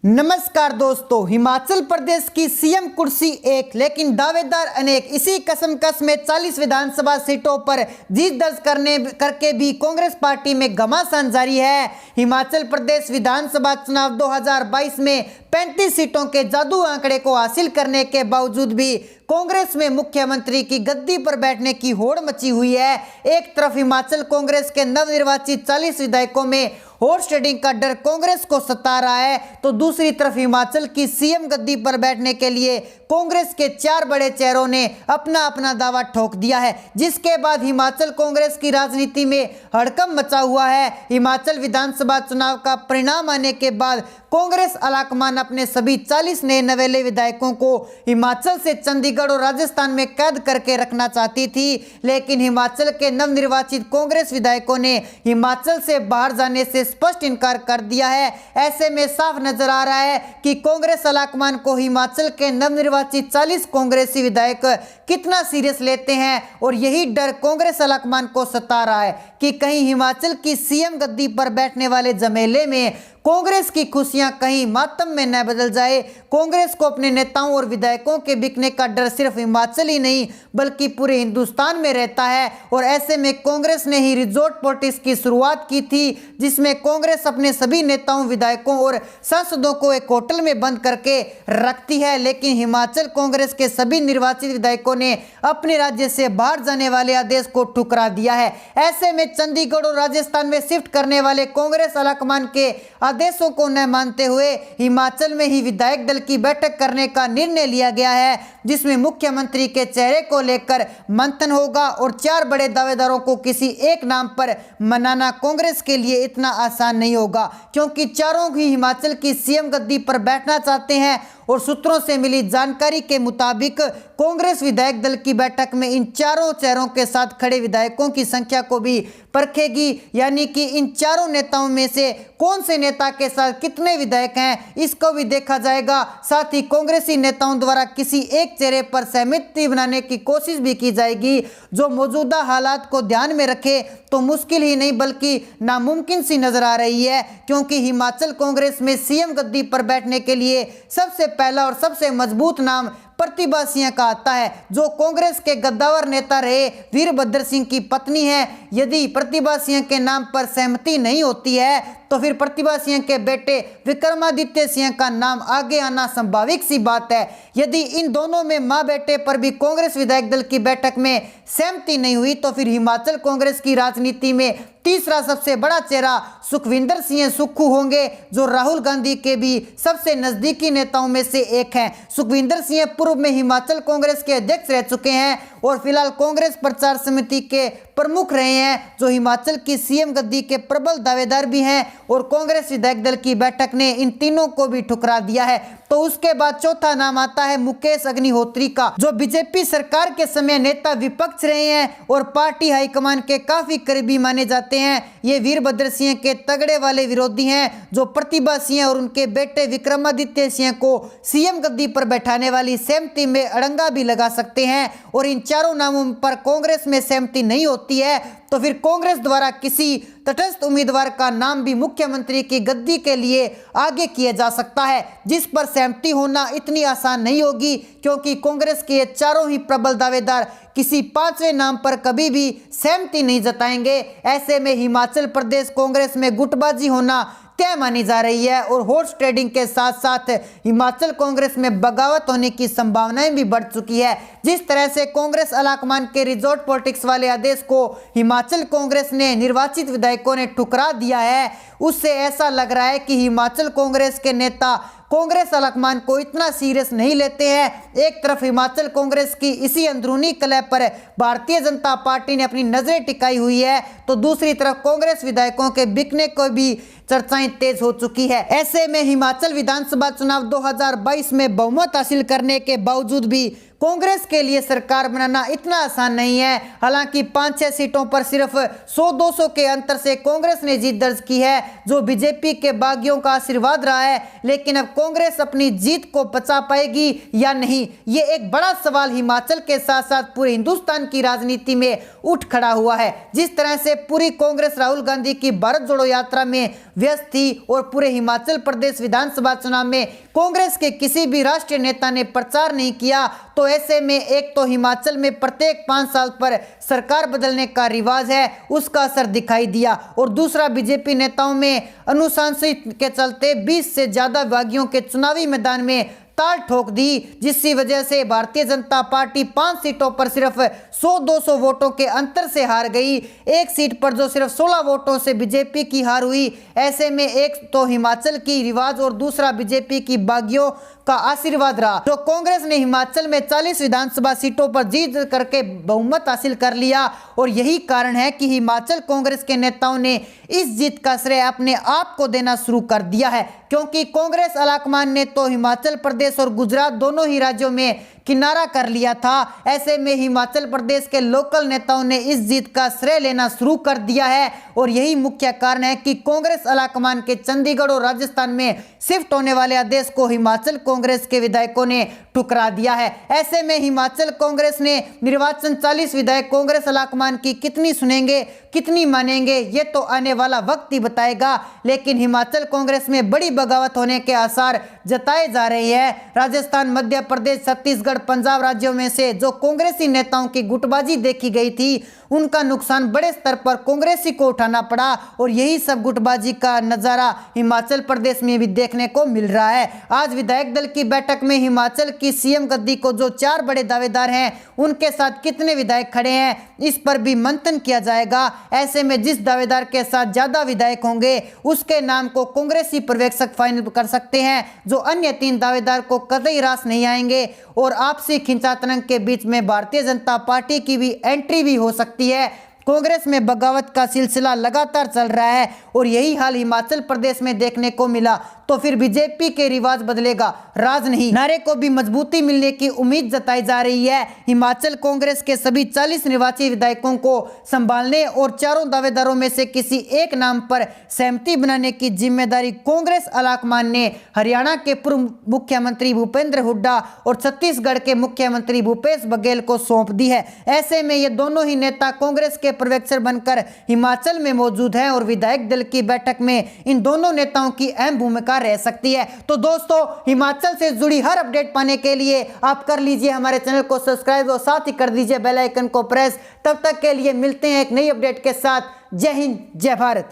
नमस्कार दोस्तों, हिमाचल प्रदेश की सीएम कुर्सी एक लेकिन दावेदार अनेक। इसी कसमकस में 40 विधानसभा सीटों पर जीत दर्ज करके भी कांग्रेस पार्टी में घमासान जारी है। हिमाचल प्रदेश विधानसभा चुनाव 2022 में 35 सीटों के जादू आंकड़े को हासिल करने के बावजूद भी कांग्रेस में मुख्यमंत्री की गद्दी पर बैठने की होड़ मची हुई है। एक तरफ हिमाचल कांग्रेस के नवनिर्वाचित 40 विधायकों में हॉर्स ट्रेडिंग का डर कांग्रेस को सता रहा है, तो दूसरी तरफ हिमाचल की सीएम गद्दी पर बैठने के लिए कांग्रेस के 4 बड़े चेहरों ने अपना अपना दावा ठोक दिया है, जिसके बाद हिमाचल कांग्रेस की राजनीति में हड़कंप मचा हुआ है। हिमाचल विधानसभा चुनाव का परिणाम आने के बाद कांग्रेस अलाकमान अपने सभी 40 नए नवेले विधायकों को हिमाचल से चंडीगढ़ और राजस्थान में कैद करके रखना चाहती थी, लेकिन हिमाचल के नवनिर्वाचित कांग्रेस विधायकों ने हिमाचल से बाहर जाने से स्पष्ट इनकार कर दिया है। ऐसे में साफ नजर आ रहा है कि कांग्रेस अलाकमान को हिमाचल के नवनिर्वाचित 40 कांग्रेसी विधायक कितना सीरियस लेते हैं, और यही डर कांग्रेस अलाकमान को सता रहा है कि कहीं हिमाचल की सीएम गद्दी पर बैठने वाले झमेले में कांग्रेस की खुशियां कहीं मातम में न बदल जाए। कांग्रेस को अपने नेताओं और विधायकों के बिकने का डर सिर्फ हिमाचल ही नहीं बल्कि पूरे हिंदुस्तान में रहता है, और ऐसे में कांग्रेस ने ही रिजॉर्ट पॉलिटिक्स की शुरुआत की थी, जिसमें कांग्रेस अपने सभी नेताओं, विधायकों और सांसदों को एक होटल में बंद करके रखती है। लेकिन हिमाचल कांग्रेस के सभी निर्वाचित विधायकों ने अपने राज्य से बाहर जाने वाले आदेश को ठुकरा दिया है। ऐसे में चंडीगढ़ और राजस्थान में शिफ्ट करने वाले कांग्रेस अलाकमान के आदेशों को न मानते हुए हिमाचल में ही विधायक दल की बैठक करने का निर्णय लिया गया है, जिसमें मुख्यमंत्री के चेहरे को लेकर मंथन होगा, और 4 बड़े दावेदारों को किसी एक नाम पर मनाना कांग्रेस के लिए इतना आसान नहीं होगा, क्योंकि चारों ही हिमाचल की सीएम गद्दी पर बैठना चाहते हैं। और सूत्रों से मिली जानकारी के मुताबिक कांग्रेस विधायक दल की बैठक में इन चारों चेहरों के साथ खड़े विधायकों की संख्या को भी परखेगी, यानी कि इन चारों नेताओं में से कौन से नेता के साथ कितने विधायक हैं, इसको भी देखा जाएगा। साथ ही कांग्रेसी नेताओं द्वारा किसी एक चेहरे पर सहमति बनाने की कोशिश भी की जाएगी, जो मौजूदा हालात को ध्यान में रखे तो मुश्किल ही नहीं बल्कि नामुमकिन सी नजर आ रही है, क्योंकि हिमाचल कांग्रेस में सीएम गद्दी पर बैठने के लिए सबसे पहला और सबसे मजबूत नाम प्रतिभा सिंह का आता है, जो कांग्रेस के गद्दावर नेता रहे वीरभद्र सिंह की पत्नी है। यदि प्रतिभा सिंह के नाम पर सहमति नहीं होती है तो फिर प्रतिभा सिंह के बेटे विक्रमादित्य सिंह का नाम आगे आना संभाविक सी बात है। यदि इन दोनों में मां बेटे पर भी कांग्रेस विधायक दल की बैठक में सहमति नहीं हुई तो फिर हिमाचल कांग्रेस की राजनीति में तीसरा सबसे बड़ा चेहरा सुखविंदर सिंह सुक्खू होंगे, जो राहुल गांधी के भी सबसे नजदीकी नेताओं में से एक हैं। सुखविंदर सिंह पूर्व में हिमाचल कांग्रेस के अध्यक्ष रह चुके हैं और फिलहाल कांग्रेस प्रचार समिति के प्रमुख रहे हैं, जो हिमाचल की सीएम गद्दी के प्रबल दावेदार भी हैं, और कांग्रेस विधायक दल की बैठक ने इन तीनों को भी ठुकरा दिया है। तो उसके बाद चौथा नाम आता है मुकेश अग्निहोत्री का, जो बीजेपी सरकार के समय नेता विपक्ष रहे हैं और पार्टी हाईकमान के काफी करीबी माने जाते हैं। ये वीरभद्र सिंह के तगड़े वाले विरोधी हैं, जो प्रतिभा सिंह और उनके बेटे विक्रमादित्य सिंह को सीएम गद्दी पर बैठाने वाली सहमति में अड़ंगा भी लगा सकते हैं। और इन चारों नामों पर कांग्रेस में सहमति नहीं होती है तो फिर कांग्रेस द्वारा किसी तटस्थ उम्मीदवार का नाम भी मुख्यमंत्री की गद्दी के लिए आगे किया जा सकता है, जिस पर सहमति होना इतनी आसान नहीं होगी, क्योंकि कांग्रेस के चारों ही प्रबल दावेदार किसी 5वें नाम पर कभी भी सहमति नहीं जताएंगे। ऐसे में हिमाचल प्रदेश कांग्रेस में गुटबाजी होना तय मानी जा रही है, और हॉर्स ट्रेडिंग के साथ साथ हिमाचल कांग्रेस में बगावत होने की संभावनाएं भी बढ़ चुकी है। जिस तरह से कांग्रेस अलाकमान के रिजॉर्ट पॉलिटिक्स वाले आदेश को हिमाचल कांग्रेस ने निर्वाचित विधायकों ने ठुकरा दिया है, उससे ऐसा लग रहा है कि हिमाचल कांग्रेस के नेता कांग्रेस अलाकमान को इतना सीरियस नहीं लेते हैं। एक तरफ हिमाचल कांग्रेस की इसी अंदरूनी कलह पर भारतीय जनता पार्टी ने अपनी नजरें टिकाई हुई है, तो दूसरी तरफ कांग्रेस विधायकों के बिकने को भी चर्चाएं तेज हो चुकी है। ऐसे में हिमाचल विधानसभा चुनाव 2022 में बहुमत हासिल करने के बावजूद भी कांग्रेस के लिए सरकार बनाना इतना आसान नहीं है। हालांकि 5-6 सीटों पर सिर्फ 100-200 के अंतर से कांग्रेस ने जीत दर्ज की है, जो बीजेपी के बागियों का आशीर्वाद रहा है। लेकिन अब कांग्रेस अपनी जीत को बचा पाएगी या नहीं, ये एक बड़ा सवाल हिमाचल के साथ साथ पूरे हिंदुस्तान की राजनीति में उठ खड़ा हुआ है। जिस तरह से पूरी कांग्रेस राहुल गांधी की भारत जोड़ो यात्रा में व्यस्त थी और पूरे हिमाचल प्रदेश विधानसभा चुनाव में कांग्रेस के किसी भी राष्ट्रीय नेता ने प्रचार नहीं किया, तो ऐसे में एक तो हिमाचल में प्रत्येक 5 साल पर सरकार बदलने का रिवाज है, उसका असर दिखाई दिया, और दूसरा बीजेपी नेताओं में अनुशासन के चलते 20 से ज्यादा विभागियों के चुनावी मैदान में ताल ठोक दी, जिसकी वजह से भारतीय जनता पार्टी 5 सीटों पर सिर्फ 100-200 वोटों के अंतर से हार गई। एक सीट पर जो सिर्फ 16 वोटों से बीजेपी की हार हुई। ऐसे में एक तो हिमाचल की रिवाज और दूसरा बीजेपी की बागियों का आशीर्वाद रहा। तो कांग्रेस ने हिमाचल में 40 विधानसभा सीटों पर जीत करके बहुमत हासिल कर लिया, और यही कारण है कि हिमाचल कांग्रेस के नेताओं ने इस जीत का श्रेय अपने आप को देना शुरू कर दिया है, क्योंकि कांग्रेस आलाकमान ने तो हिमाचल प्रदेश और गुजरात दोनों ही राज्यों में किनारा कर लिया था। ऐसे में हिमाचल प्रदेश के लोकल नेताओं ने इस जीत का श्रेय लेना शुरू कर दिया है, और यही मुख्य कारण है कि कांग्रेस आलाकमान के चंडीगढ़ और राजस्थान में शिफ्ट होने वाले आदेश को हिमाचल कांग्रेस के विधायकों ने ठुकरा दिया है। ऐसे में हिमाचल कांग्रेस ने निर्वाचन 40 विधायक कांग्रेस आलाकमान की कितनी सुनेंगे, कितनी मानेंगे, ये तो आने वाला वक्त ही बताएगा। लेकिन हिमाचल कांग्रेस में बड़ी बगावत होने के आसार जताए जा रहे हैं। राजस्थान, मध्य प्रदेश, छत्तीसगढ़, पंजाब राज्यों में से जो कांग्रेसी नेताओं की गुटबाजी देखी गई थी, उनका नुकसान बड़े स्तर पर कांग्रेसी को उठाना पड़ा, और यही सब गुटबाजी का नजारा हिमाचल प्रदेश में भी देखने को मिल रहा है। आज विधायक दल की बैठक में हिमाचल की सीएम गद्दी को जो 4 बड़े दावेदार हैं, उनके साथ कितने विधायक खड़े हैं, इस पर भी मंथन किया जाएगा। ऐसे में जिस दावेदार के साथ ज्यादा विधायक होंगे, उसके नाम को कांग्रेसी पर्यवेक्षक फाइनल कर सकते हैं, जो अन्य 3 दावेदार को कतई रास नहीं आएंगे, और आपसी खिंचातरंग के बीच में भारतीय जनता पार्टी की भी एंट्री भी हो सकती है। कांग्रेस में बगावत का सिलसिला लगातार चल रहा है, और यही हाल हिमाचल प्रदेश में देखने को मिला। तो फिर बीजेपी के रिवाज बदलेगा, राज नहीं। नारे को भी मजबूती मिलने की उम्मीद जताई जा रही है। हिमाचल कांग्रेस के सभी 40 निर्वाचित विधायकों को संभालने और चारों दावेदारों में से किसी एक नाम पर सहमति बनाने की जिम्मेदारी कांग्रेस आलाकमान ने हरियाणा के पूर्व मुख्यमंत्री भूपेंद्र हुड्डा और छत्तीसगढ़ के मुख्यमंत्री भूपेश बघेल को सौंप दी है। ऐसे में ये दोनों ही नेता कांग्रेस के पर्यवेक्षक बनकर हिमाचल में मौजूद हैं, और विधायक दल की बैठक में इन दोनों नेताओं की अहम भूमिका रह सकती है। तो दोस्तों, हिमाचल से जुड़ी हर अपडेट पाने के लिए आप कर लीजिए हमारे चैनल को सब्सक्राइब, और साथ ही कर दीजिए बेल आइकन को प्रेस। तब तक के लिए मिलते हैं एक नई अपडेट के साथ। जय हिंद, जय भारत।